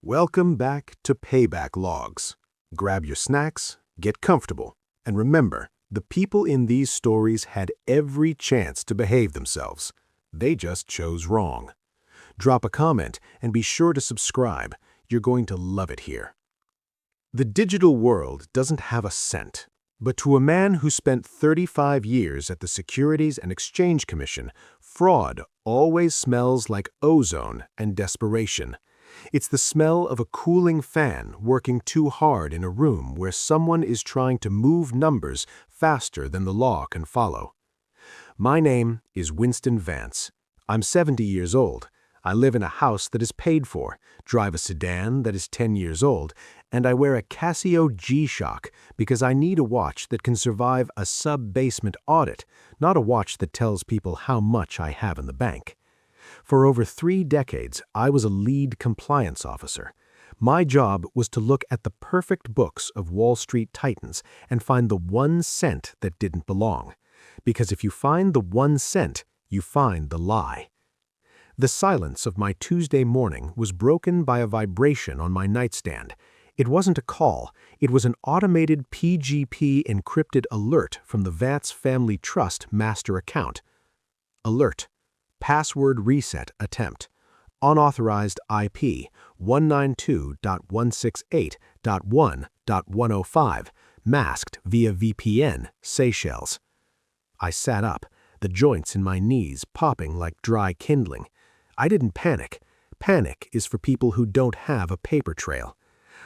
Welcome back to Payback Logs. Grab your snacks, get comfortable, and remember, the people in these stories had every chance to behave themselves. They just chose wrong. Drop a comment and be sure to subscribe. You're going to love it here. The digital world doesn't have a cent, but to a man who spent 35 years at the Securities and Exchange Commission, fraud always smells like ozone and desperation. It's the smell of a cooling fan working too hard in a room where someone is trying to move numbers faster than the law can follow. My name is Winston Vance. I'm 70 years old. I live in a house that is paid for, drive a sedan that is 10 years old, and I wear a Casio G-Shock because I need a watch that can survive a sub-basement audit, not a watch that tells people how much I have in the bank. For over 3 decades, I was a lead compliance officer. My job was to look at the perfect books of Wall Street titans and find the 1 cent that didn't belong. Because if you find the 1 cent, you find the lie. The silence of my Tuesday morning was broken by a vibration on my nightstand. It wasn't a call, it was an automated PGP encrypted alert from the Vance Family Trust master account. Alert. Password reset attempt. Unauthorized IP 192.168.1.105, masked via VPN, Seychelles. I sat up, the joints in my knees popping like dry kindling. I didn't panic. Panic is for people who don't have a paper trail.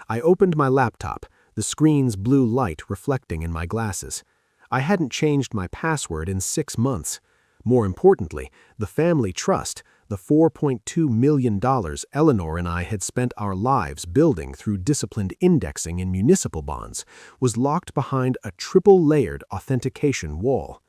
I opened my laptop, the screen's blue light reflecting in my glasses. I hadn't changed my password in 6 months. More importantly, the family trust, the $4.2 million Eleanor and I had spent our lives building through disciplined indexing in municipal bonds, was locked behind a triple-layered authentication wall.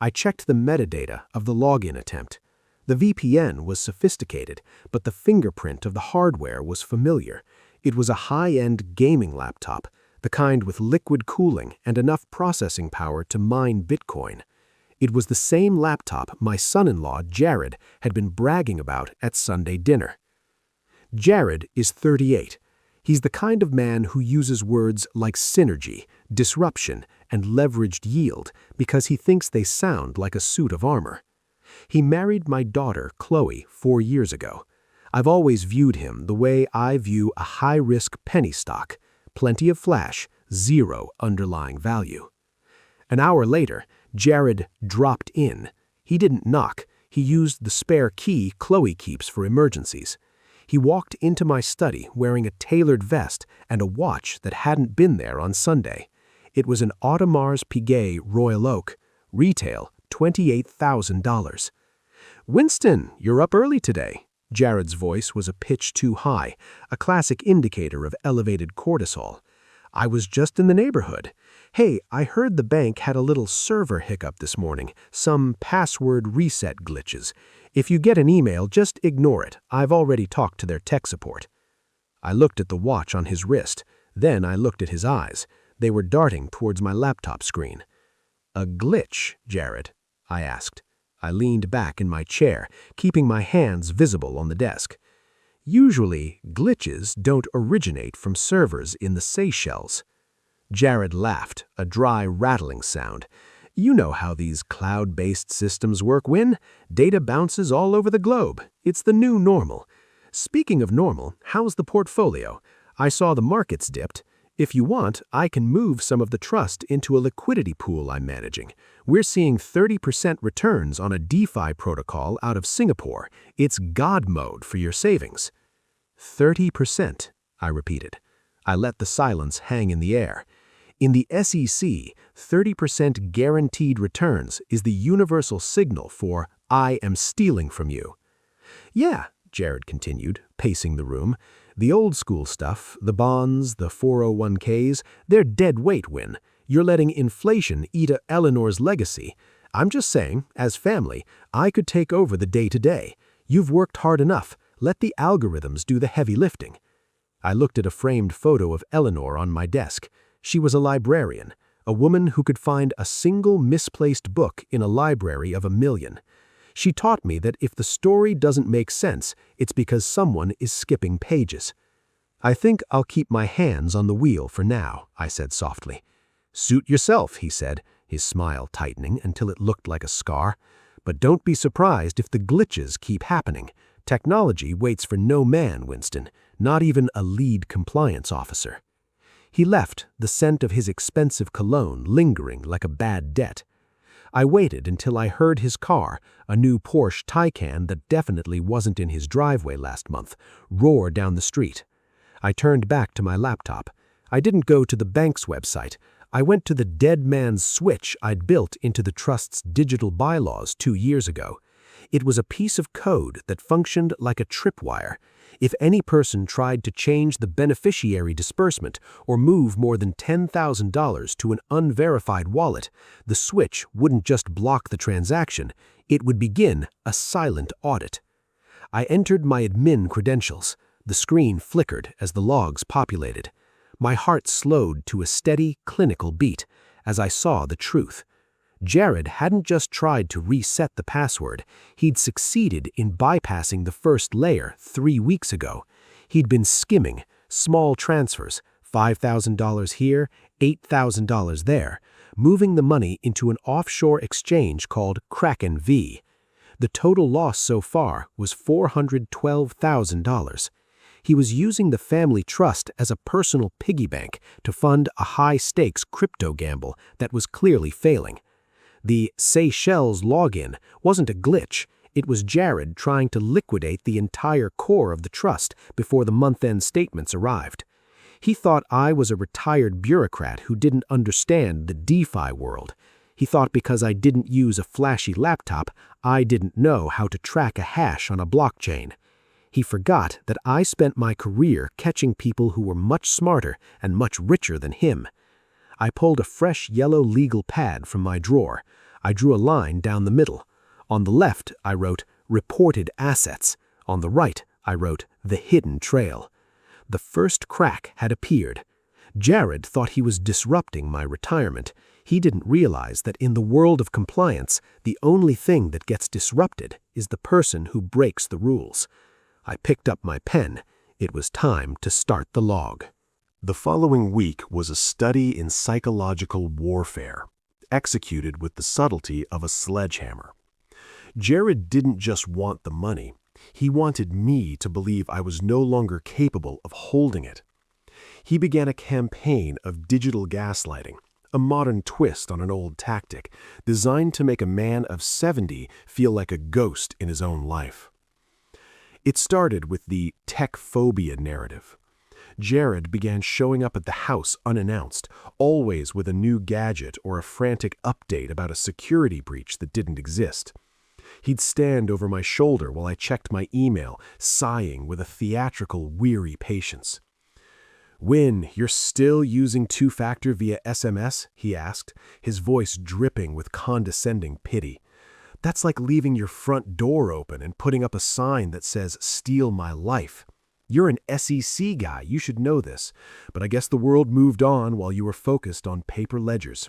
I checked the metadata of the login attempt. The VPN was sophisticated, but the fingerprint of the hardware was familiar. It was a high-end gaming laptop, the kind with liquid cooling and enough processing power to mine Bitcoin. It was the same laptop my son-in-law, Jared, had been bragging about at Sunday dinner. Jared is 38. He's the kind of man who uses words like synergy, disruption, and leveraged yield because he thinks they sound like a suit of armor. He married my daughter, Chloe, 4 years ago. I've always viewed him the way I view a high-risk penny stock, plenty of flash, zero underlying value. An hour later, Jared dropped in. He didn't knock. He used the spare key Chloe keeps for emergencies. He walked into my study wearing a tailored vest and a watch that hadn't been there on Sunday. It was an Audemars Piguet Royal Oak, retail $28,000. "Winston, you're up early today." Jared's voice was a pitch too high, a classic indicator of elevated cortisol. "I was just in the neighborhood. Hey, I heard the bank had a little server hiccup this morning, some password reset glitches. If you get an email, just ignore it. I've already talked to their tech support." I looked at the watch on his wrist. Then I looked at his eyes. They were darting towards my laptop screen. "A glitch, Jared?" I asked. I leaned back in my chair, keeping my hands visible on the desk. "Usually, glitches don't originate from servers in the Seychelles." Jared laughed, a dry rattling sound. "You know how these cloud-based systems work, Win. Data bounces all over the globe. It's the new normal. Speaking of normal, how's the portfolio? I saw the markets dipped. If you want, I can move some of the trust into a liquidity pool I'm managing. We're seeing 30% returns on a DeFi protocol out of Singapore. It's God mode for your savings." 30%, I repeated. I let the silence hang in the air. In the SEC, 30% guaranteed returns is the universal signal for "I am stealing from you." "Yeah," Jared continued, pacing the room. "The old school stuff, the bonds, the 401ks, they're dead weight, Win. You're letting inflation eat at Eleanor's legacy. I'm just saying, as family, I could take over the day-to-day. You've worked hard enough. Let the algorithms do the heavy lifting." I looked at a framed photo of Eleanor on my desk. She was a librarian, a woman who could find a single misplaced book in a library of 1 million. She taught me that if the story doesn't make sense, it's because someone is skipping pages. "I think I'll keep my hands on the wheel for now," I said softly. "Suit yourself," he said, his smile tightening until it looked like a scar. "But don't be surprised if the glitches keep happening. Technology waits for no man, Winston, not even a lead compliance officer." He left, the scent of his expensive cologne lingering like a bad debt. I waited until I heard his car, a new Porsche Taycan that definitely wasn't in his driveway last month, roar down the street. I turned back to my laptop. I didn't go to the bank's website. I went to the dead man's switch I'd built into the trust's digital bylaws 2 years ago. It was a piece of code that functioned like a tripwire. If any person tried to change the beneficiary disbursement or move more than $10,000 to an unverified wallet, the switch wouldn't just block the transaction, it would begin a silent audit. I entered my admin credentials. The screen flickered as the logs populated. My heart slowed to a steady, clinical beat as I saw the truth. Jared hadn't just tried to reset the password, he'd succeeded in bypassing the first layer 3 weeks ago. He'd been skimming, small transfers, $5,000 here, $8,000 there, moving the money into an offshore exchange called Kraken V. The total loss so far was $412,000. He was using the family trust as a personal piggy bank to fund a high-stakes crypto gamble that was clearly failing. The Seychelles login wasn't a glitch. It was Jared trying to liquidate the entire core of the trust before the month-end statements arrived. He thought I was a retired bureaucrat who didn't understand the DeFi world. He thought because I didn't use a flashy laptop, I didn't know how to track a hash on a blockchain. He forgot that I spent my career catching people who were much smarter and much richer than him. I pulled a fresh yellow legal pad from my drawer. I drew a line down the middle. On the left, I wrote, "Reported assets." On the right, I wrote, "The hidden trail." The first crack had appeared. Jared thought he was disrupting my retirement. He didn't realize that in the world of compliance, the only thing that gets disrupted is the person who breaks the rules. I picked up my pen. It was time to start the log. The following week was a study in psychological warfare, executed with the subtlety of a sledgehammer. Jared didn't just want the money. He wanted me to believe I was no longer capable of holding it. He began a campaign of digital gaslighting, a modern twist on an old tactic, designed to make a man of 70 feel like a ghost in his own life. It started with the tech phobia narrative. Jared began showing up at the house unannounced, always with a new gadget or a frantic update about a security breach that didn't exist. He'd stand over my shoulder while I checked my email, sighing with a theatrical, weary patience. "Win, you're still using two-factor via SMS?" he asked, his voice dripping with condescending pity. "That's like leaving your front door open and putting up a sign that says, 'Steal my life.' You're an SEC guy, you should know this, but I guess the world moved on while you were focused on paper ledgers."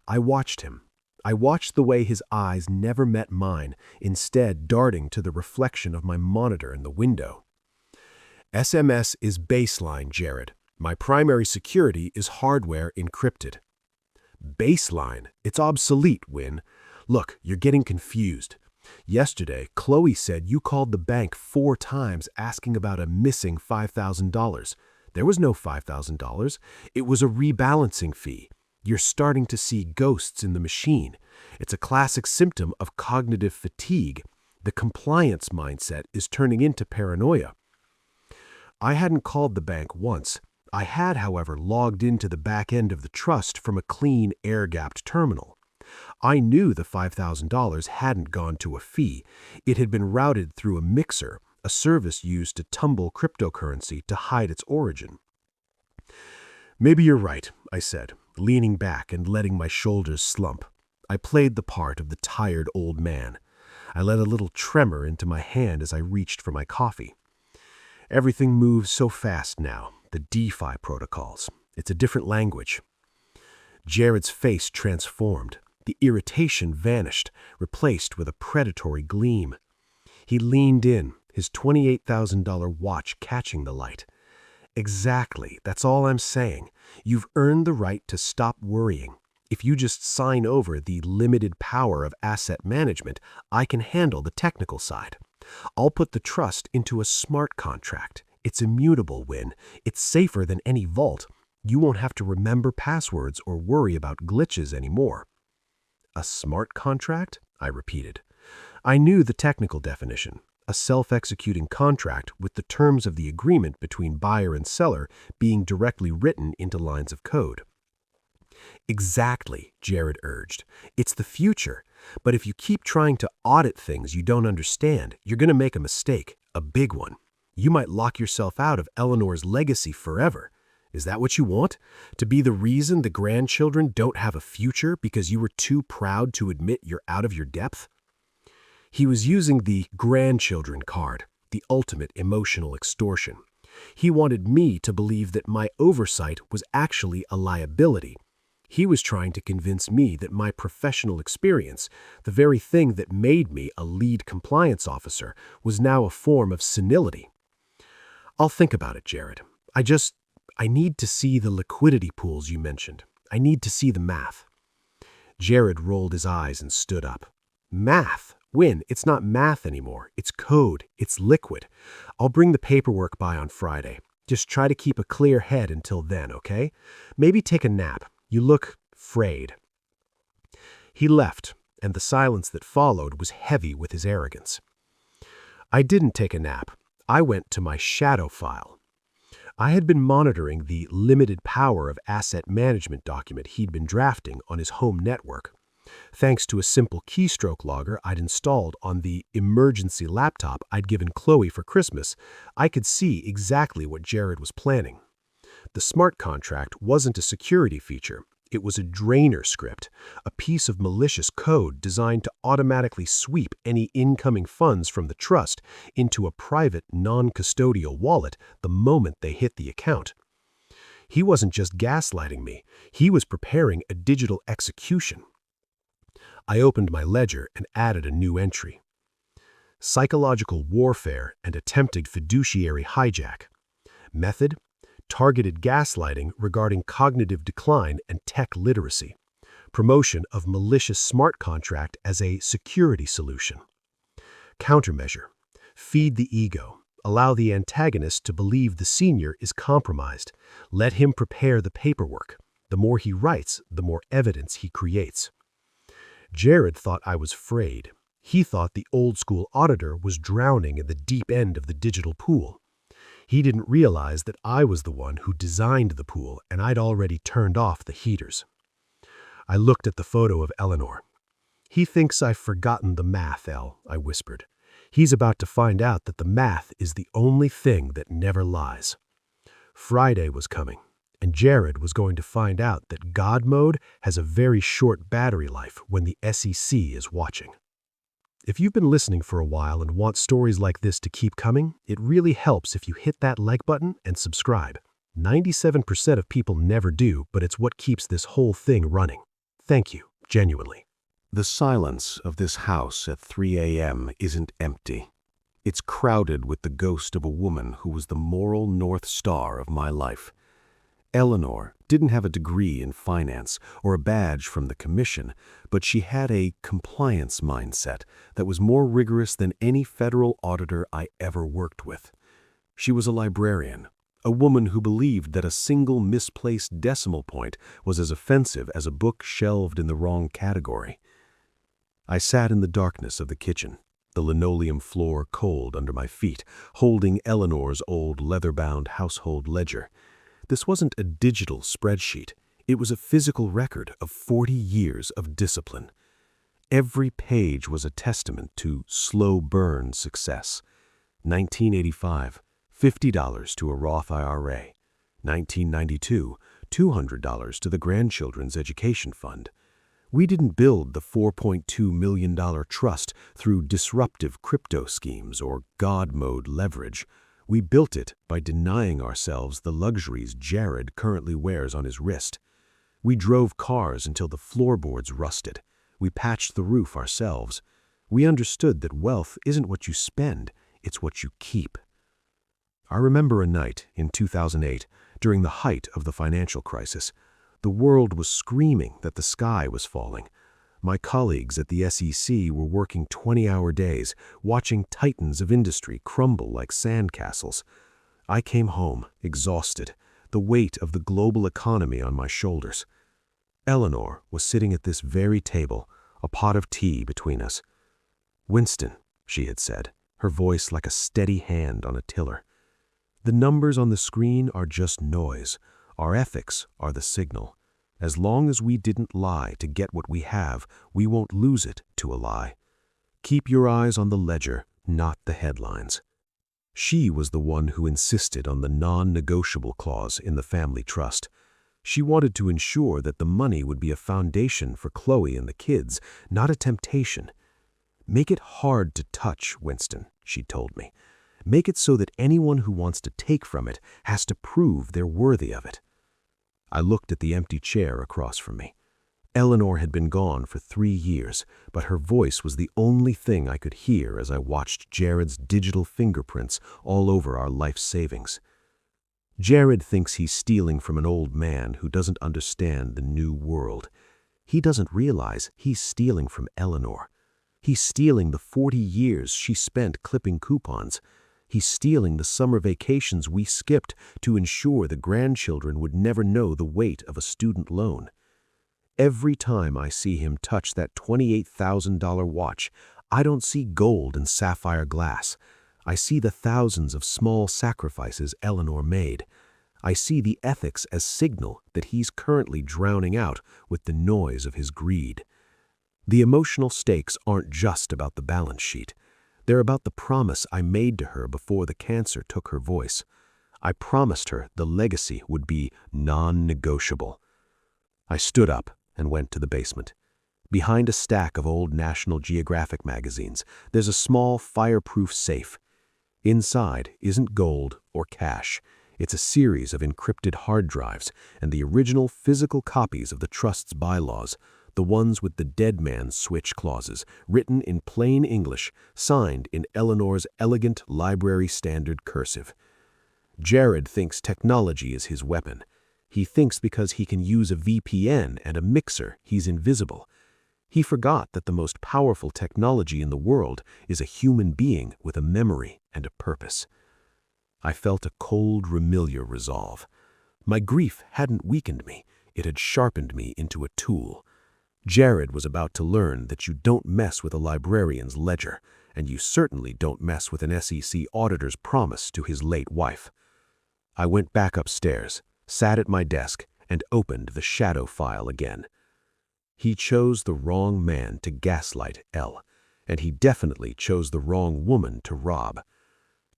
I watched him. I watched the way his eyes never met mine, instead darting to the reflection of my monitor in the window. "SMS is baseline, Jared. My primary security is hardware encrypted." "Baseline? It's obsolete, Win. Look, you're getting confused. Yesterday, Chloe said you called the bank 4 times asking about a missing $5,000. There was no $5,000. It was a rebalancing fee. You're starting to see ghosts in the machine. It's a classic symptom of cognitive fatigue. The compliance mindset is turning into paranoia." I hadn't called the bank once. I had, however, logged into the back end of the trust from a clean, air-gapped terminal. I knew the $5,000 hadn't gone to a fee. It had been routed through a mixer, a service used to tumble cryptocurrency to hide its origin. "Maybe you're right," I said, leaning back and letting my shoulders slump. I played the part of the tired old man. I let a little tremor into my hand as I reached for my coffee. "Everything moves so fast now, the DeFi protocols. It's a different language." Jared's face transformed. The irritation vanished, replaced with a predatory gleam. He leaned in, his $28,000 watch catching the light. Exactly, that's all I'm saying. You've earned the right to stop worrying. If you just sign over the limited power of asset management, I can handle the technical side. I'll put the trust into a smart contract. It's immutable, Win. It's safer than any vault. You won't have to remember passwords or worry about glitches anymore. A smart contract? I repeated. I knew the technical definition. A self-executing contract with the terms of the agreement between buyer and seller being directly written into lines of code. Exactly, Jared urged. It's the future. But if you keep trying to audit things you don't understand, you're going to make a mistake, a big one. You might lock yourself out of Eleanor's legacy forever. Is that what you want? To be the reason the grandchildren don't have a future because you were too proud to admit you're out of your depth? He was using the grandchildren card, the ultimate emotional extortion. He wanted me to believe that my oversight was actually a liability. He was trying to convince me that my professional experience, the very thing that made me a lead compliance officer, was now a form of senility. I'll think about it, Jared. I need to see the liquidity pools you mentioned. I need to see the math. Jared rolled his eyes and stood up. Math? Win, it's not math anymore. It's code. It's liquid. I'll bring the paperwork by on Friday. Just try to keep a clear head until then, okay? Maybe take a nap. You look frayed. He left, and the silence that followed was heavy with his arrogance. I didn't take a nap. I went to my shadow file. I had been monitoring the limited power of asset management document he'd been drafting on his home network. Thanks to a simple keystroke logger I'd installed on the emergency laptop I'd given Chloe for Christmas, I could see exactly what Jared was planning. The smart contract wasn't a security feature. It was a drainer script, a piece of malicious code designed to automatically sweep any incoming funds from the trust into a private, non-custodial wallet the moment they hit the account. He wasn't just gaslighting me. He was preparing a digital execution. I opened my ledger and added a new entry. Psychological warfare and attempted fiduciary hijack. Method: targeted gaslighting regarding cognitive decline and tech literacy. Promotion of malicious smart contract as a security solution. Countermeasure: feed the ego. Allow the antagonist to believe the senior is compromised. Let him prepare the paperwork. The more he writes, the more evidence he creates. Jared thought I was frayed. He thought the old-school auditor was drowning in the deep end of the digital pool. He didn't realize that I was the one who designed the pool and I'd already turned off the heaters. I looked at the photo of Eleanor. He thinks I've forgotten the math, El, I whispered. He's about to find out that the math is the only thing that never lies. Friday was coming, and Jared was going to find out that God mode has a very short battery life when the SEC is watching. If you've been listening for a while and want stories like this to keep coming, it really helps if you hit that like button and subscribe. 97% of people never do, but it's what keeps this whole thing running. Thank you, genuinely. The silence of this house at 3 a.m. isn't empty. It's crowded with the ghost of a woman who was the moral North Star of my life. Eleanor didn't have a degree in finance or a badge from the commission, but she had a compliance mindset that was more rigorous than any federal auditor I ever worked with. She was a librarian, a woman who believed that a single misplaced decimal point was as offensive as a book shelved in the wrong category. I sat in the darkness of the kitchen, the linoleum floor cold under my feet, holding Eleanor's old leather-bound household ledger. This wasn't a digital spreadsheet. It was a physical record of 40 years of discipline. Every page was a testament to slow burn success. 1985, $50 to a Roth IRA. 1992, $200 to the grandchildren's education fund. We didn't build the $4.2 million trust through disruptive crypto schemes or God mode leverage. We built it by denying ourselves the luxuries Jared currently wears on his wrist. We drove cars until the floorboards rusted. We patched the roof ourselves. We understood that wealth isn't what you spend, it's what you keep. I remember a night in 2008, during the height of the financial crisis. The world was screaming that the sky was falling. My colleagues at the SEC were working 20-hour days, watching titans of industry crumble like sandcastles. I came home, exhausted, the weight of the global economy on my shoulders. Eleanor was sitting at this very table, a pot of tea between us. "Winston," she had said, her voice like a steady hand on a tiller. "The numbers on the screen are just noise. Our ethics are the signal. As long as we didn't lie to get what we have, we won't lose it to a lie. Keep your eyes on the ledger, not the headlines." She was the one who insisted on the non-negotiable clause in the family trust. She wanted to ensure that the money would be a foundation for Chloe and the kids, not a temptation. "Make it hard to touch, Winston," she told me. "Make it so that anyone who wants to take from it has to prove they're worthy of it." I looked at the empty chair across from me. Eleanor had been gone for 3 years, but her voice was the only thing I could hear as I watched Jared's digital fingerprints all over our life savings. Jared thinks he's stealing from an old man who doesn't understand the new world. He doesn't realize he's stealing from Eleanor. He's stealing the 40 years she spent clipping coupons. He's stealing the summer vacations we skipped to ensure the grandchildren would never know the weight of a student loan. Every time I see him touch that $28,000 watch, I don't see gold and sapphire glass. I see the thousands of small sacrifices Eleanor made. I see the ethics as signal that he's currently drowning out with the noise of his greed. The emotional stakes aren't just about the balance sheet. They're about the promise I made to her before the cancer took her voice. I promised her the legacy would be non-negotiable. I stood up and went to the basement. Behind a stack of old National Geographic magazines, there's a small fireproof safe. Inside isn't gold or cash. It's a series of encrypted hard drives and the original physical copies of the trust's bylaws, the ones with the dead man's switch clauses, written in plain English, signed in Eleanor's elegant library standard cursive. Jared thinks technology is his weapon. He thinks because he can use a VPN and a mixer, he's invisible. He forgot that the most powerful technology in the world is a human being with a memory and a purpose. I felt a cold, familiar resolve. My grief hadn't weakened me. It had sharpened me into a tool. Jared was about to learn that you don't mess with a librarian's ledger, and you certainly don't mess with an SEC auditor's promise to his late wife. I went back upstairs, sat at my desk, and opened the shadow file again. He chose the wrong man to gaslight Elle, and he definitely chose the wrong woman to rob.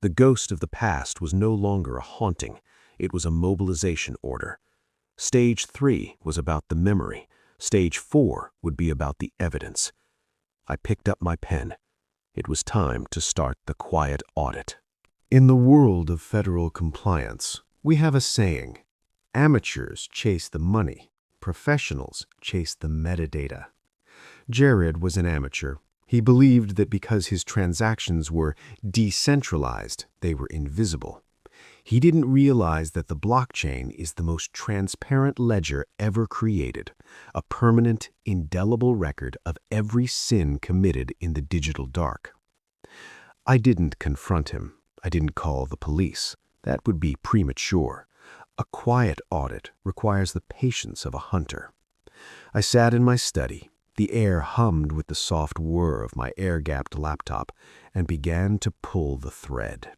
The ghost of the past was no longer a haunting, it was a mobilization order. Stage 3 was about the memory. Stage 4 would be about the evidence. I picked up my pen. It was time to start the quiet audit. In the world of federal compliance, we have a saying: amateurs chase the money, professionals chase the metadata. Jared was an amateur. He believed that because his transactions were decentralized, they were invisible. He didn't realize that the blockchain is the most transparent ledger ever created, a permanent, indelible record of every sin committed in the digital dark. I didn't confront him. I didn't call the police. That would be premature. A quiet audit requires the patience of a hunter. I sat in my study. The air hummed with the soft whir of my air-gapped laptop and began to pull the thread.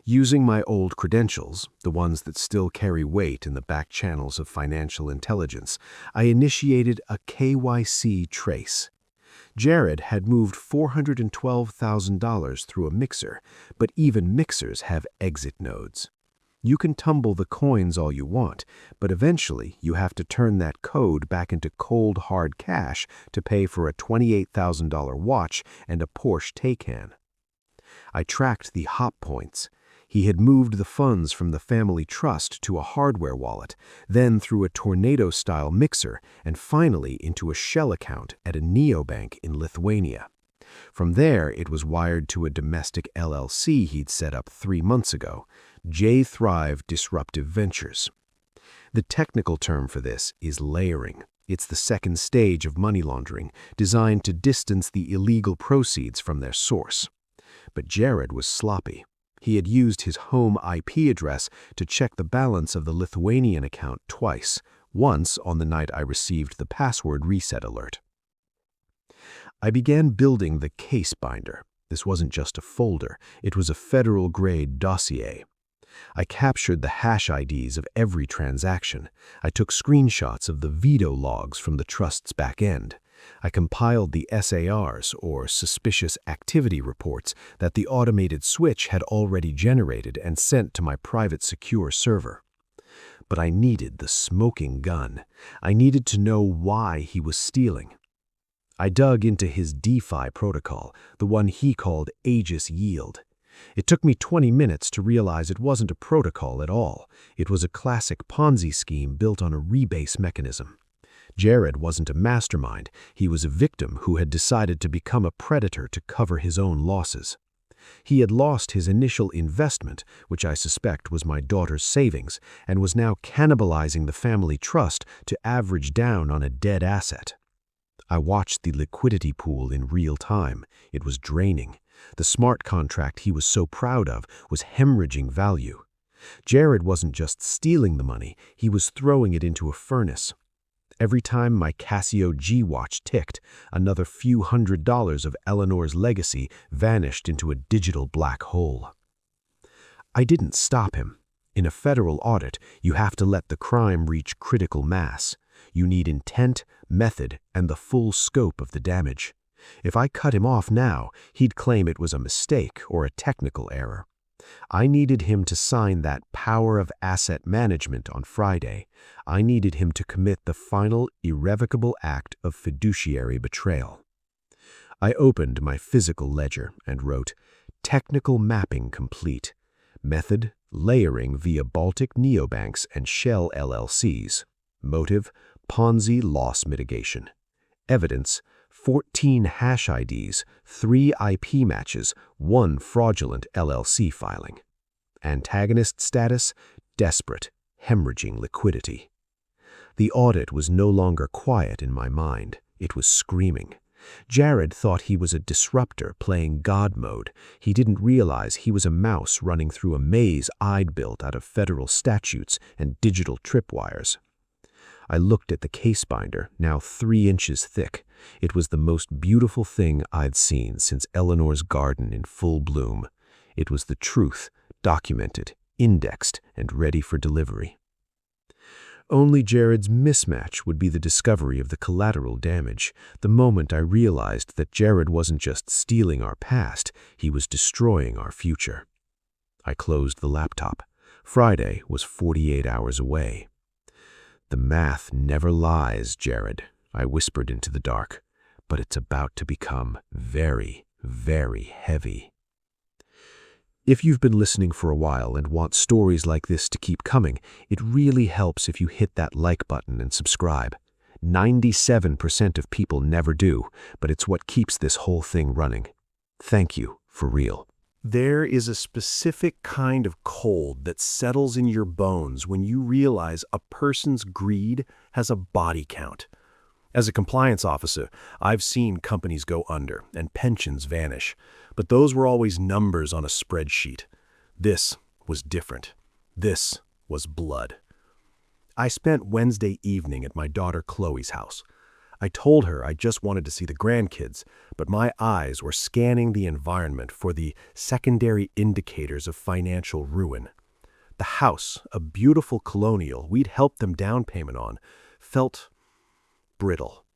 Using my old credentials, the ones that still carry weight in the back channels of financial intelligence, I initiated a KYC trace. Jared had moved $412,000 through a mixer, but even mixers have exit nodes. You can tumble the coins all you want, but eventually you have to turn that code back into cold, hard cash to pay for a $28,000 watch and a Porsche Taycan. I tracked the hop points. He had moved the funds from the family trust to a hardware wallet, then through a tornado-style mixer, and finally into a shell account at a neobank in Lithuania. From there, it was wired to a domestic LLC he'd set up 3 months ago, J Thrive Disruptive Ventures. The technical term for this is layering. It's the second stage of money laundering, designed to distance the illegal proceeds from their source. But Jared was sloppy. He had used his home IP address to check the balance of the Lithuanian account twice, once on the night I received the password reset alert. I began building the case binder. This wasn't just a folder, it was a federal-grade dossier. I captured the hash IDs of every transaction. I took screenshots of the veto logs from the trust's back end. I compiled the SARs, or suspicious activity reports, that the automated switch had already generated and sent to my private secure server. But I needed the smoking gun. I needed to know why he was stealing. I dug into his DeFi protocol, the one he called Aegis Yield. It took me 20 minutes to realize it wasn't a protocol at all. It was a classic Ponzi scheme built on a rebase mechanism. Jared wasn't a mastermind. He was a victim who had decided to become a predator to cover his own losses. He had lost his initial investment, which I suspect was my daughter's savings, and was now cannibalizing the family trust to average down on a dead asset. I watched the liquidity pool in real time. It was draining. The smart contract he was so proud of was hemorrhaging value. Jared wasn't just stealing the money, he was throwing it into a furnace. Every time my Casio G watch ticked, another few $100s of Eleanor's legacy vanished into a digital black hole. I didn't stop him. In a federal audit, you have to let the crime reach critical mass. You need intent, method, and the full scope of the damage. If I cut him off now, he'd claim it was a mistake or a technical error. I needed him to sign that power of asset management on Friday. I needed him to commit the final irrevocable act of fiduciary betrayal. I opened my physical ledger and wrote, "Technical mapping complete. Method, layering via Baltic neobanks and shell LLCs. Motive, Ponzi loss mitigation. Evidence, 14 hash IDs, 3 IP matches, 1 fraudulent LLC filing. Antagonist status, desperate, hemorrhaging liquidity." The audit was no longer quiet in my mind. It was screaming. Jared thought he was a disruptor playing God mode. He didn't realize he was a mouse running through a maze I'd built out of federal statutes and digital tripwires. I looked at the case binder, now 3 inches thick. It was the most beautiful thing I'd seen since Eleanor's garden in full bloom. It was the truth, documented, indexed, and ready for delivery. Only Jared's mismatch would be the discovery of the collateral damage, the moment I realized that Jared wasn't just stealing our past, he was destroying our future. I closed the laptop. Friday was 48 hours away. "The math never lies, Jared," I whispered into the dark, "but it's about to become very, very heavy." If you've been listening for a while and want stories like this to keep coming, it really helps if you hit that like button and subscribe. 97% of people never do, but it's what keeps this whole thing running. Thank you, for real. There is a specific kind of cold that settles in your bones when you realize a person's greed has a body count. As a compliance officer, I've seen companies go under and pensions vanish, but those were always numbers on a spreadsheet. This was different. This was blood. I spent Wednesday evening at my daughter Chloe's house. I told her I just wanted to see the grandkids, but my eyes were scanning the environment for the secondary indicators of financial ruin. The house, a beautiful colonial we'd helped them down payment on, felt brittle.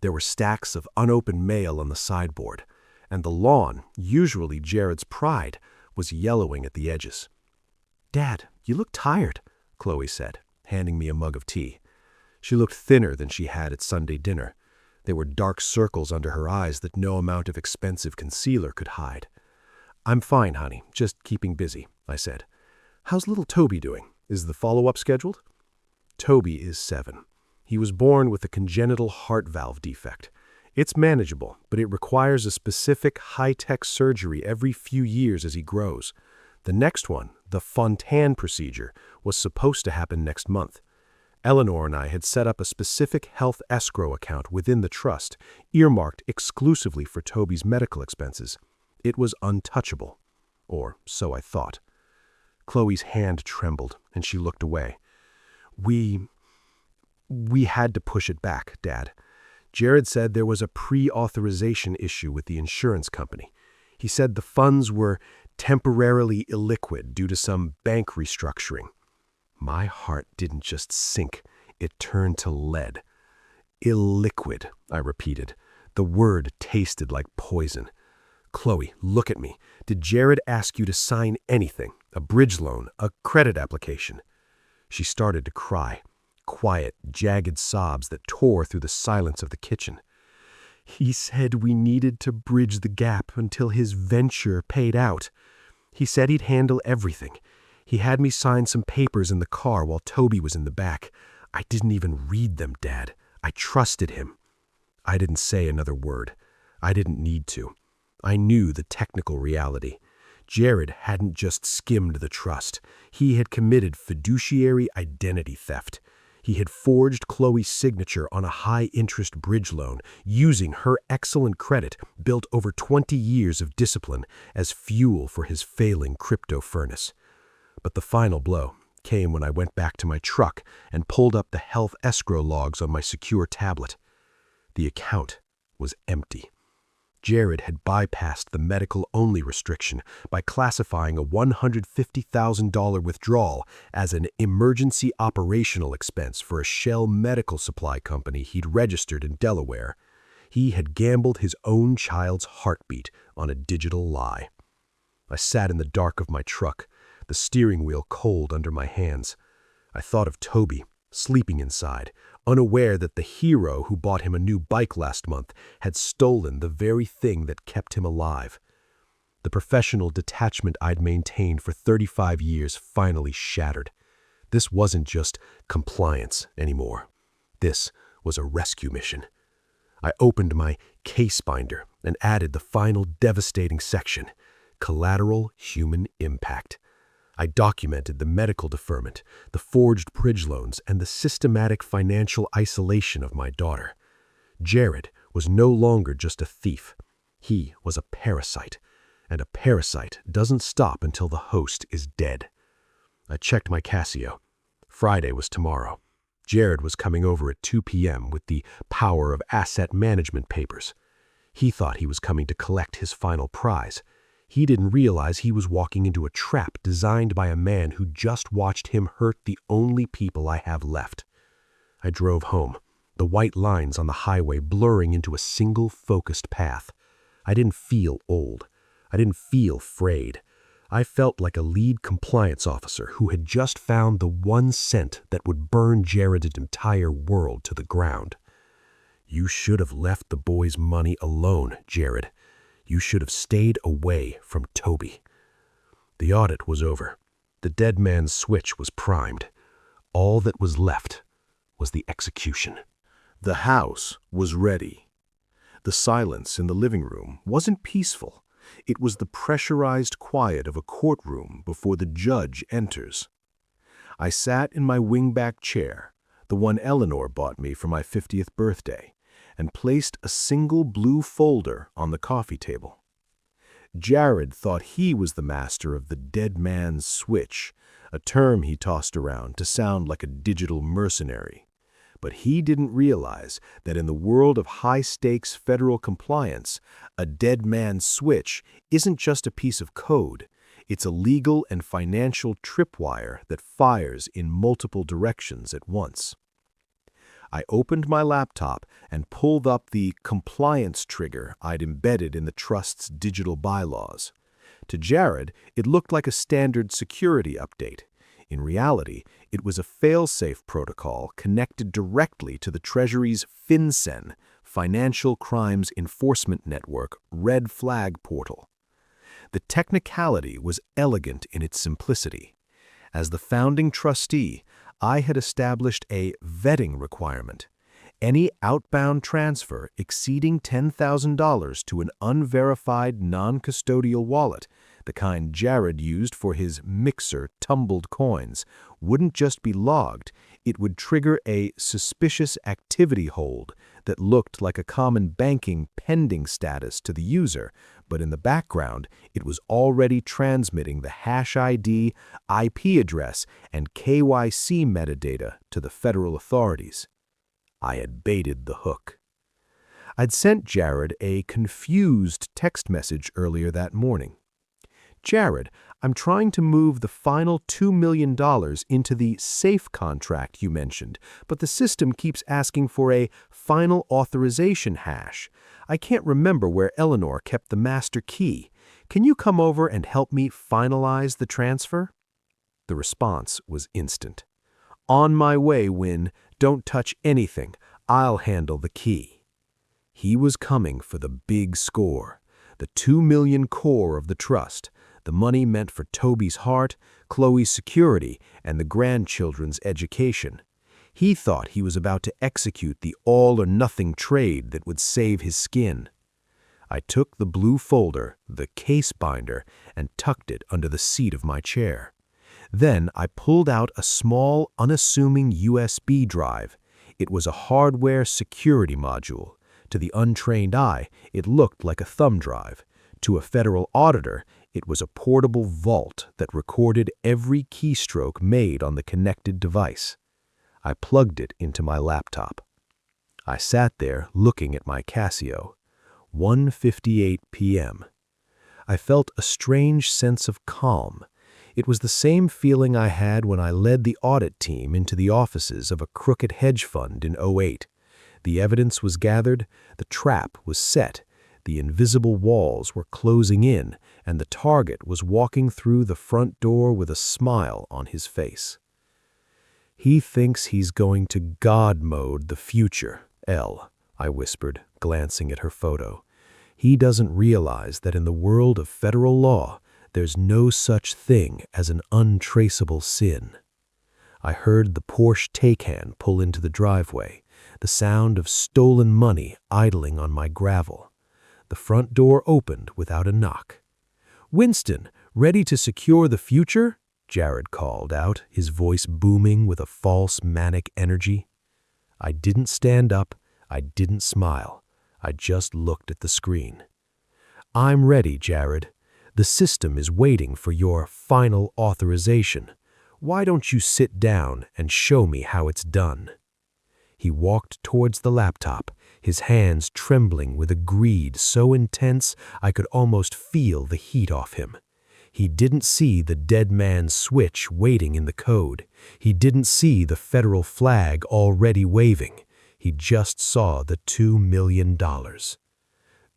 There were stacks of unopened mail on the sideboard, and the lawn, usually Jared's pride, was yellowing at the edges. "Dad, you look tired," Chloe said, handing me a mug of tea. She looked thinner than she had at Sunday dinner. There were dark circles under her eyes that no amount of expensive concealer could hide. "I'm fine, honey, just keeping busy," I said. "How's little Toby doing? Is the follow-up scheduled?" Toby is 7. He was born with a congenital heart valve defect. It's manageable, but it requires a specific high-tech surgery every few years as he grows. The next one, the Fontan procedure, was supposed to happen next month. Eleanor and I had set up a specific health escrow account within the trust, earmarked exclusively for Toby's medical expenses. It was untouchable. Or so I thought. Chloe's hand trembled, and she looked away. We had to push it back, Dad. Jared said there was a pre-authorization issue with the insurance company. He said the funds were temporarily illiquid due to some bank restructuring. My heart didn't just sink, it turned to lead. Illiquid, I repeated. The word tasted like poison. Chloe, look at me. Did Jared ask you to sign anything? A bridge loan? A credit application? She started to cry. Quiet, jagged sobs that tore through the silence of the kitchen. He said we needed to bridge the gap until his venture paid out. He said he'd handle everything. He had me sign some papers in the car while Toby was in the back. I didn't even read them, Dad. I trusted him. I didn't say another word. I didn't need to. I knew the technical reality. Jared hadn't just skimmed the trust. He had committed fiduciary identity theft. He had forged Chloe's signature on a high-interest bridge loan, using her excellent credit, built over 20 years of discipline, as fuel for his failing crypto furnace. But the final blow came when I went back to my truck and pulled up the health escrow logs on my secure tablet. The account was empty. Jared had bypassed the medical-only restriction by classifying a $150,000 withdrawal as an emergency operational expense for a shell medical supply company he'd registered in Delaware. He had gambled his own child's heartbeat on a digital lie. I sat in the dark of my truck, the steering wheel cold under my hands. I thought of Toby, sleeping inside, unaware that the hero who bought him a new bike last month had stolen the very thing that kept him alive. The professional detachment I'd maintained for 35 years finally shattered. This wasn't just compliance anymore. This was a rescue mission. I opened my case binder and added the final devastating section, collateral human impact. I documented the medical deferment, the forged bridge loans, and the systematic financial isolation of my daughter. Jared was no longer just a thief. He was a parasite, and a parasite doesn't stop until the host is dead. I checked my Casio. Friday was tomorrow. Jared was coming over at 2 p.m. with the power of asset management papers. He thought he was coming to collect his final prize. He didn't realize he was walking into a trap designed by a man who just watched him hurt the only people I have left. I drove home, the white lines on the highway blurring into a single focused path. I didn't feel old. I didn't feel frayed. I felt like a lead compliance officer who had just found the 1 cent that would burn Jared's entire world to the ground. You should have left the boy's money alone, Jared. You should have stayed away from Toby. The audit was over. The dead man's switch was primed. All that was left was the execution. The house was ready. The silence in the living room wasn't peaceful. It was the pressurized quiet of a courtroom before the judge enters. I sat in my wingback chair, the one Eleanor bought me for my 50th birthday, and placed a single blue folder on the coffee table. Jared thought he was the master of the dead man's switch, a term he tossed around to sound like a digital mercenary. But he didn't realize that in the world of high-stakes federal compliance, a dead man's switch isn't just a piece of code. It's a legal and financial tripwire that fires in multiple directions at once. I opened my laptop and pulled up the compliance trigger I'd embedded in the trust's digital bylaws. To Jared, it looked like a standard security update. In reality, it was a fail-safe protocol connected directly to the Treasury's FinCEN, Financial Crimes Enforcement Network, red flag portal. The technicality was elegant in its simplicity. As the founding trustee, I had established a vetting requirement. Any outbound transfer exceeding $10,000 to an unverified non-custodial wallet, the kind Jared used for his mixer tumbled coins, wouldn't just be logged, it would trigger a suspicious activity hold that looked like a common banking pending status to the user, but in the background, it was already transmitting the hash ID, IP address, and KYC metadata to the federal authorities. I had baited the hook. I'd sent Jared a confused text message earlier that morning. Jared, I'm trying to move the final $2 million into the SAFE contract you mentioned, but the system keeps asking for a final authorization hash. I can't remember where Eleanor kept the master key. Can you come over and help me finalize the transfer? The response was instant. On my way, Win. Don't touch anything. I'll handle the key. He was coming for the big score, the $2 million core of the trust, the money meant for Toby's heart, Chloe's security, and the grandchildren's education. He thought he was about to execute the all-or-nothing trade that would save his skin. I took the blue folder, the case binder, and tucked it under the seat of my chair. Then I pulled out a small, unassuming USB drive. It was a hardware security module. To the untrained eye, it looked like a thumb drive. To a federal auditor, it was a portable vault that recorded every keystroke made on the connected device. I plugged it into my laptop. I sat there looking at my Casio. 1:58 p.m. I felt a strange sense of calm. It was the same feeling I had when I led the audit team into the offices of a crooked hedge fund in '08. The evidence was gathered, the trap was set, the invisible walls were closing in, and the target was walking through the front door with a smile on his face. He thinks he's going to God mode the future, Elle, I whispered, glancing at her photo. He doesn't realize that in the world of federal law, there's no such thing as an untraceable sin. I heard the Porsche Taycan pull into the driveway, the sound of stolen money idling on my gravel. The front door opened without a knock. "Winston, ready to secure the future?" Jared called out, his voice booming with a false manic energy. I didn't stand up, I didn't smile. I just looked at the screen. "I'm ready, Jared. The system is waiting for your final authorization. Why don't you sit down and show me how it's done?" He walked towards the laptop, his hands trembling with a greed so intense I could almost feel the heat off him. He didn't see the dead man's switch waiting in the code. He didn't see the federal flag already waving. He just saw the $2 million.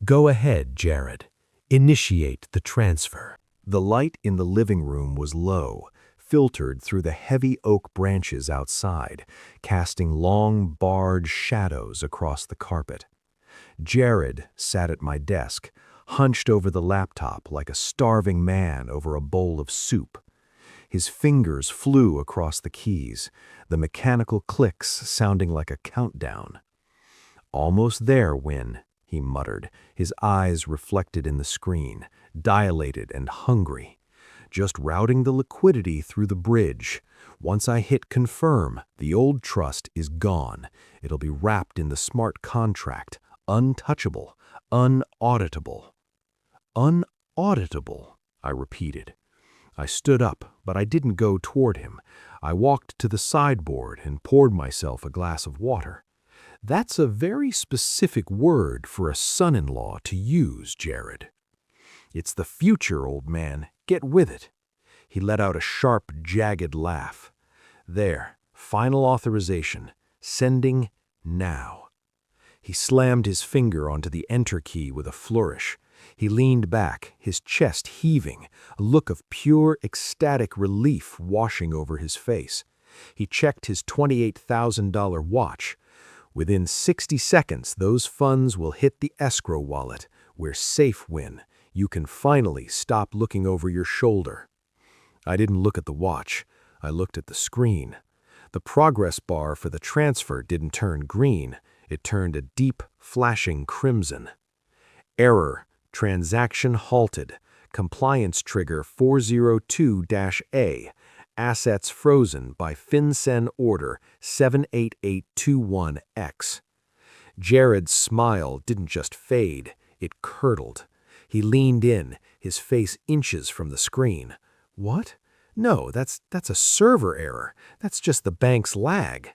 "Go ahead, Jared. Initiate the transfer." The light in the living room was low, filtered through the heavy oak branches outside, casting long, barred shadows across the carpet. Jared sat at my desk, hunched over the laptop like a starving man over a bowl of soup. His fingers flew across the keys, the mechanical clicks sounding like a countdown. "Almost there, Win," he muttered, his eyes reflected in the screen, dilated and hungry. "Just routing the liquidity through the bridge. Once I hit confirm, the old trust is gone. It'll be wrapped in the smart contract, untouchable, unauditable." "Unauditable," I repeated. I stood up, but I didn't go toward him. I walked to the sideboard and poured myself a glass of water. "That's a very specific word for a son-in-law to use, Jared." "It's the future, old man. Get with it." He let out a sharp, jagged laugh. "There, final authorization. Sending now." He slammed his finger onto the enter key with a flourish. He leaned back, his chest heaving, a look of pure, ecstatic relief washing over his face. He checked his $28,000 watch. "Within 60 seconds, those funds will hit the escrow wallet. We're safe, Win. You can finally stop looking over your shoulder." I didn't look at the watch. I looked at the screen. The progress bar for the transfer didn't turn green. It turned a deep, flashing crimson. Error. Transaction halted. Compliance trigger 402-A. Assets frozen by FinCEN order 78821X. Jared's smile didn't just fade, it curdled. He leaned in, his face inches from the screen. What? No, that's a server error. That's just the bank's lag.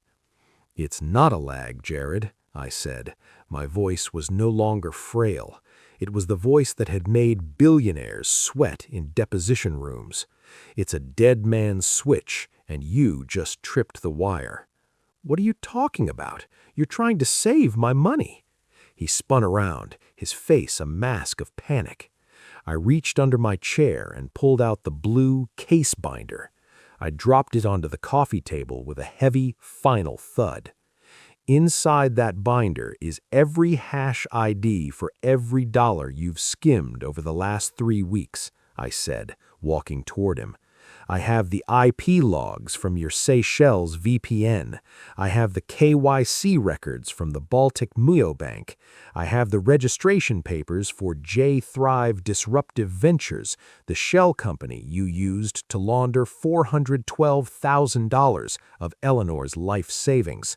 It's not a lag, Jared, I said. My voice was no longer frail. It was the voice that had made billionaires sweat in deposition rooms. It's a dead man's switch, and you just tripped the wire. What are you talking about? You're trying to save my money. He spun around, his face a mask of panic. I reached under my chair and pulled out the blue case binder. I dropped it onto the coffee table with a heavy, final thud. Inside that binder is every hash ID for every dollar you've skimmed over the last 3 weeks, I said, walking toward him. I have the IP logs from your Seychelles VPN. I have the KYC records from the Baltic Muyo Bank. I have the registration papers for J Thrive Disruptive Ventures, the shell company you used to launder $412,000 of Eleanor's life savings.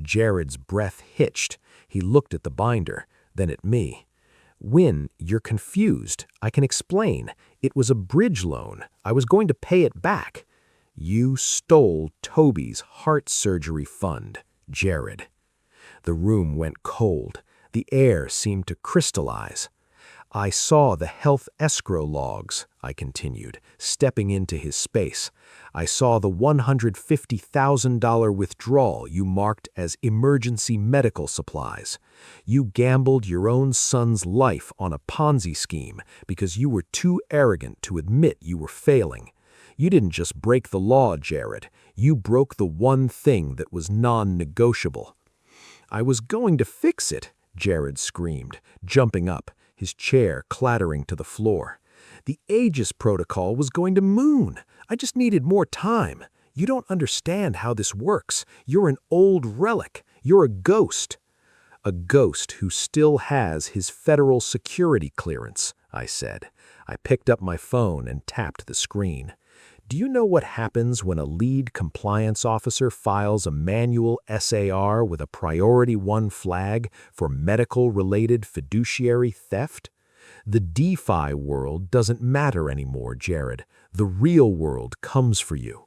Jared's breath hitched. He looked at the binder, then at me. Win, you're confused. I can explain. It was a bridge loan. I was going to pay it back. You stole Toby's heart surgery fund, Jared. The room went cold. The air seemed to crystallize. I saw the health escrow logs, I continued, stepping into his space. I saw the $150,000 withdrawal you marked as emergency medical supplies. You gambled your own son's life on a Ponzi scheme because you were too arrogant to admit you were failing. You didn't just break the law, Jared. You broke the one thing that was non-negotiable. I was going to fix it, Jared screamed, jumping up, his chair clattering to the floor. The Aegis protocol was going to moon. I just needed more time. You don't understand how this works. You're an old relic. You're a ghost. A ghost who still has his federal security clearance, I said. I picked up my phone and tapped the screen. Do you know what happens when a lead compliance officer files a manual SAR with a Priority 1 flag for medical-related fiduciary theft? The DeFi world doesn't matter anymore, Jared. The real world comes for you.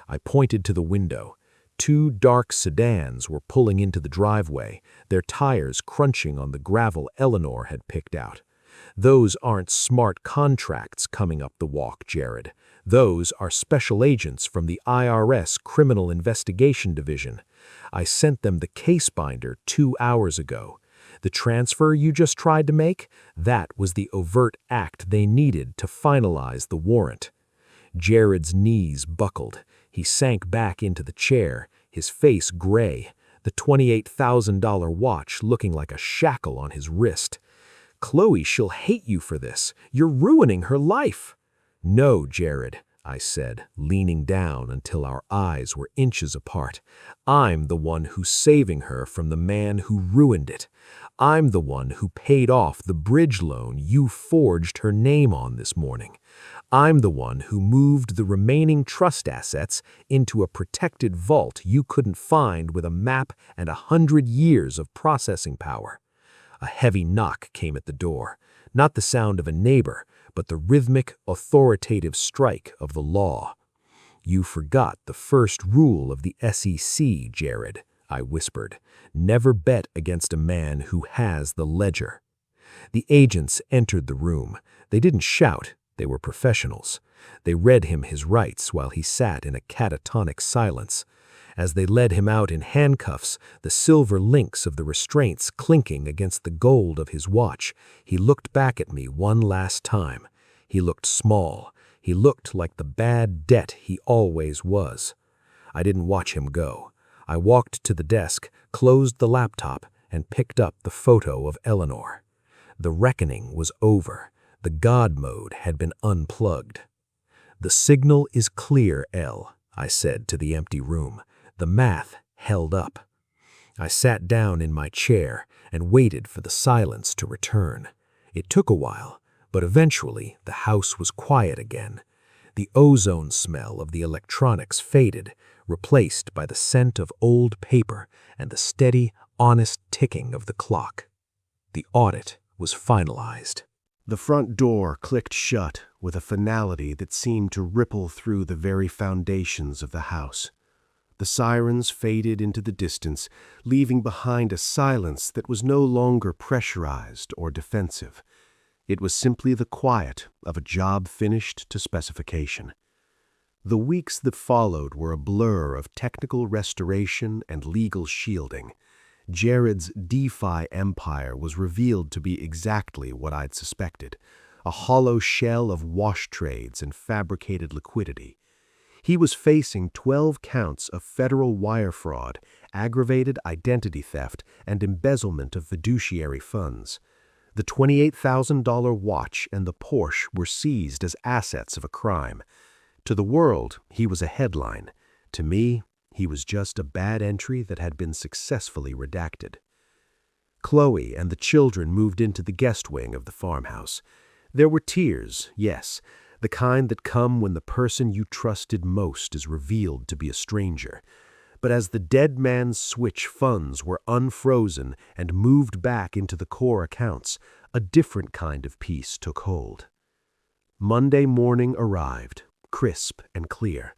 I pointed to the window. 2 dark sedans were pulling into the driveway, their tires crunching on the gravel Eleanor had picked out. Those aren't smart contracts coming up the walk, Jared. Those are special agents from the IRS Criminal Investigation Division. I sent them the case binder 2 hours ago. The transfer you just tried to make, that was the overt act they needed to finalize the warrant. Jared's knees buckled. He sank back into the chair, his face gray, the $28,000 watch looking like a shackle on his wrist. Chloe, she'll hate you for this. You're ruining her life. No, Jared, I said, leaning down until our eyes were inches apart. I'm the one who's saving her from the man who ruined it. I'm the one who paid off the bridge loan you forged her name on this morning. I'm the one who moved the remaining trust assets into a protected vault you couldn't find with a map and 100 years of processing power. A heavy knock came at the door, not the sound of a neighbor, but the rhythmic, authoritative strike of the law. You forgot the first rule of the SEC, Jared, I whispered. Never bet against a man who has the ledger. The agents entered the room. They didn't shout. They were professionals. They read him his rights while he sat in a catatonic silence. As they led him out in handcuffs, the silver links of the restraints clinking against the gold of his watch, he looked back at me one last time. He looked small. He looked like the bad debt he always was. I didn't watch him go. I walked to the desk, closed the laptop, and picked up the photo of Eleanor. The reckoning was over. The God mode had been unplugged. The signal is clear, El, I said to the empty room. The math held up. I sat down in my chair and waited for the silence to return. It took a while, but eventually the house was quiet again. The ozone smell of the electronics faded, replaced by the scent of old paper and the steady, honest ticking of the clock. The audit was finalized. The front door clicked shut with a finality that seemed to ripple through the very foundations of the house. The sirens faded into the distance, leaving behind a silence that was no longer pressurized or defensive. It was simply the quiet of a job finished to specification. The weeks that followed were a blur of technical restoration and legal shielding. Jared's DeFi empire was revealed to be exactly what I'd suspected, a hollow shell of wash trades and fabricated liquidity. He was facing 12 counts of federal wire fraud, aggravated identity theft, and embezzlement of fiduciary funds. The $28,000 watch and the Porsche were seized as assets of a crime. To the world, he was a headline. To me, he was just a bad entry that had been successfully redacted. Chloe and the children moved into the guest wing of the farmhouse. There were tears, yes, the kind that come when the person you trusted most is revealed to be a stranger. But as the dead man's switch funds were unfrozen and moved back into the core accounts, a different kind of peace took hold. Monday morning arrived, crisp and clear.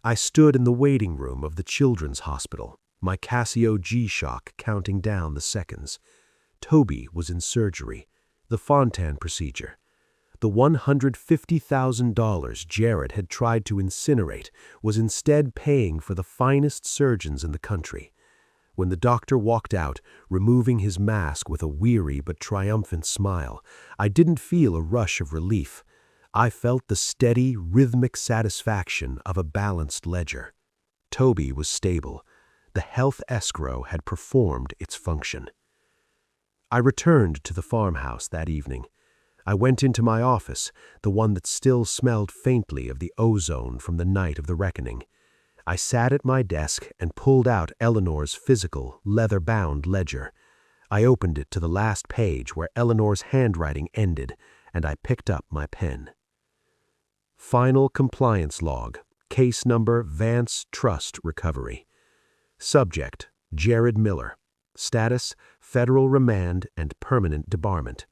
I stood in the waiting room of the children's hospital, my Casio G-Shock counting down the seconds. Toby was in surgery, the Fontan procedure. The $150,000 Jared had tried to incinerate was instead paying for the finest surgeons in the country. When the doctor walked out, removing his mask with a weary but triumphant smile, I didn't feel a rush of relief. I felt the steady, rhythmic satisfaction of a balanced ledger. Toby was stable. The health escrow had performed its function. I returned to the farmhouse that evening. I went into my office, the one that still smelled faintly of the ozone from the night of the reckoning. I sat at my desk and pulled out Eleanor's physical, leather-bound ledger. I opened it to the last page where Eleanor's handwriting ended, and I picked up my pen. Final compliance log, case number Vance Trust Recovery. Subject, Jared Miller. Status, federal remand and permanent debarment.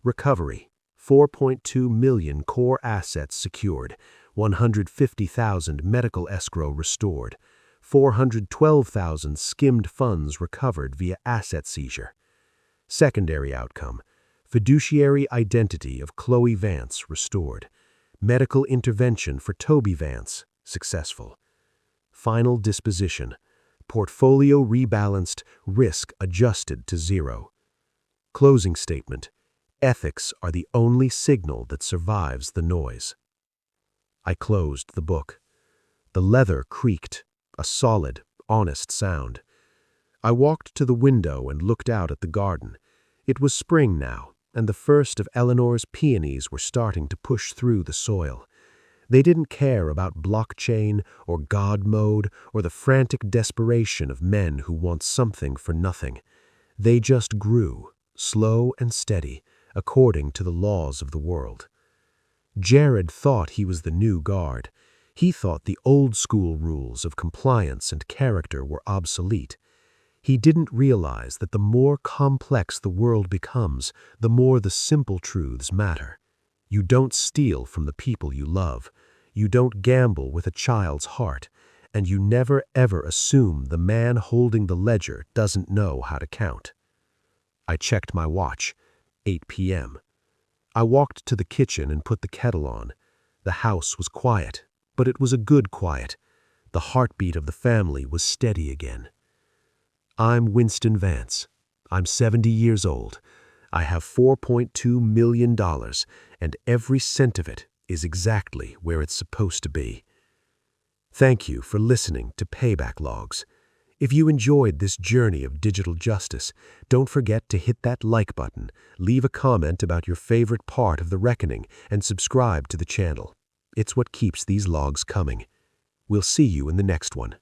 Recovery, 4.2 million core assets secured, 150,000 medical escrow restored, 412,000 skimmed funds recovered via asset seizure. Secondary outcome, fiduciary identity of Chloe Vance restored. Medical intervention for Toby Vance, successful. Final disposition, portfolio rebalanced, risk adjusted to 0. Closing statement, ethics are the only signal that survives the noise. I closed the book. The leather creaked, a solid, honest sound. I walked to the window and looked out at the garden. It was spring now, and the first of Eleanor's peonies were starting to push through the soil. They didn't care about blockchain or God mode or the frantic desperation of men who want something for nothing. They just grew, slow and steady, according to the laws of the world. Jared thought he was the new guard. He thought the old-school rules of compliance and character were obsolete. He didn't realize that the more complex the world becomes, the more the simple truths matter. You don't steal from the people you love. You don't gamble with a child's heart. And you never ever assume the man holding the ledger doesn't know how to count. I checked my watch. 8 p.m. I walked to the kitchen and put the kettle on. The house was quiet, but it was a good quiet. The heartbeat of the family was steady again. I'm Winston Vance. I'm 70 years old. I have $4.2 million, and every cent of it is exactly where it's supposed to be. Thank you for listening to Payback Logs. If you enjoyed this journey of digital justice, don't forget to hit that like button, leave a comment about your favorite part of the reckoning, and subscribe to the channel. It's what keeps these logs coming. We'll see you in the next one.